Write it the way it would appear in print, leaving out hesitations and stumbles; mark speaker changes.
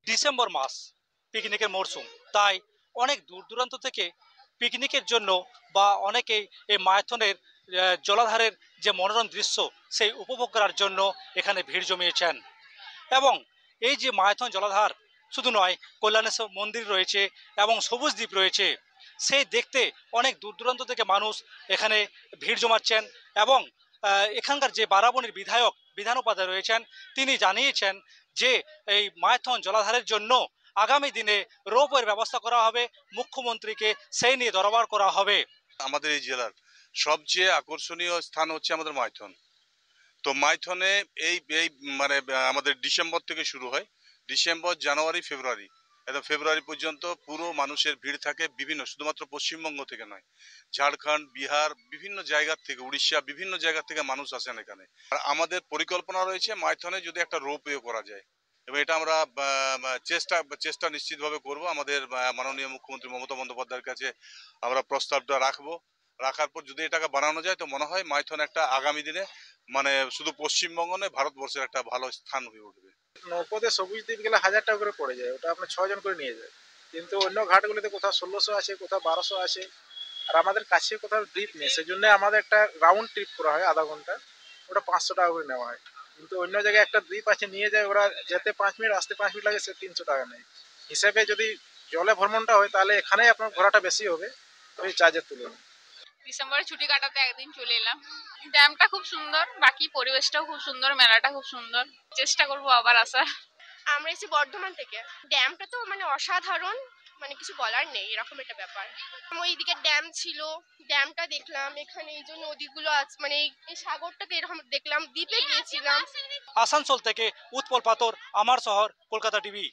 Speaker 1: December মাস পিকনিকের মরশুম, তাই অনেক দূর দূরান্ত থেকে পিকনিকের জন্য বা অনেকেই এই মাইথনের জলাধারের যে মনোরম দৃশ্য সেই উপভোগ করার জন্য এখানে ভিড় জমিয়েছেন। এবং এই যে মাইথন জলাধার শুধু নয়, কল্যাণেশ্বর মন্দির রয়েছে এবং সবুজ দ্বীপ রয়েছে, সেই দেখতে অনেক দূর দূরান্ত থেকে মানুষ এখানে ভিড় জমাচ্ছেন। এবং এখানকার যে বারাবণীর বিধান উপাধ্যায় রয়েছেন, তিনি জানিয়েছেন যে এই মাইথন জলাধারের জন্য আগামী দিনে রোপওয়ের ব্যবস্থা করা হবে, মুখ্যমন্ত্রীকে সেই নিয়ে দরবার করা হবে।
Speaker 2: আমাদের এই জেলার সবচেয়ে আকর্ষণীয় স্থান হচ্ছে আমাদের মাইথন। তো মাইথনে এই এই মানে আমাদের ডিসেম্বর থেকে শুরু হয়, ডিসেম্বর, জানুয়ারি, ফেব্রুয়ারি, একদম ফেব্রুয়ারি পর্যন্ত পুরো মানুষের ভিড় থাকে। বিভিন্ন, শুধুমাত্র পশ্চিমবঙ্গ থেকে নয়, ঝাড়খণ্ড, বিহার, বিভিন্ন জায়গা থেকে, উড়িষ্যা, বিভিন্ন জায়গা থেকে মানুষ আসেন এখানে। আর আমাদের পরিকল্পনা রয়েছে মাইথনে যদি একটা রোপওয়ে করা যায়, এবং এটা আমরা চেষ্টা নিশ্চিতভাবে করব। আমাদের মাননীয় মুখ্যমন্ত্রী মমতা বন্দ্যোপাধ্যায়ের কাছে আমরা প্রস্তাবটা রাখার পর যদি এটাকে বানানো যায়, তো মনে হয় মাইথন একটা আগামী দিনে মানে শুধু পশ্চিমবঙ্গ নয়, ভারতবর্ষের একটা ভালো স্থান হয়ে উঠবে।
Speaker 3: নৌপথে সবুজ দ্বীপ গেলে 1000 টাকা করে পড়ে যায়, ওটা আপনার 6 জন করে নিয়ে যায়। কিন্তু অন্য ঘাটগুলিতে কোথাও 1600 আছে, কোথাও 1200 আছে। আর আমাদের কাছে কোথাও দ্বীপ নেই, সেজন্য আমাদের একটা রাউন্ড ট্রিপ করা হয় আধা ঘন্টা, ওটা 500 টাকা করে নেওয়া হয়। কিন্তু অন্য জায়গায় একটা দ্বীপ আছে, নিয়ে যায় ওরা, যেতে 5 মিনিট আসতে 5 মিনিট লাগে, সে 300 টাকা নেয়। হিসেবে যদি জলে ভ্রমণটা হয় তাহলে এখানেই আপনার ঘোরাটা বেশি হবে ওই চার্জের তুলনায়।
Speaker 4: ডিসেম্বরে ছুটি কাটাতে একদিন চলে এলাম। ড্যামটা খুব সুন্দর, বাকি পরিবেশটাও খুব সুন্দর, মেলাটা খুব সুন্দর। চেষ্টা করবো আবার আসার।
Speaker 5: আমরা এসেছি বর্ধমান থেকে। ড্যামটা তো মানে অসাধারণ, মানে কিছু বলার নেই, এরকম একটা ব্যাপার। ওইদিকে ড্যাম ছিল, ড্যামটা দেখলাম। এখানে এই যে নদীগুলো আছে, মানে এই সাগরটাকে এরকম দেখলাম। দ্বীপে গিয়েছিলাম।
Speaker 1: আসানসোল থেকে উৎপল পাথর, আমার শহর কলকাতা টিভি।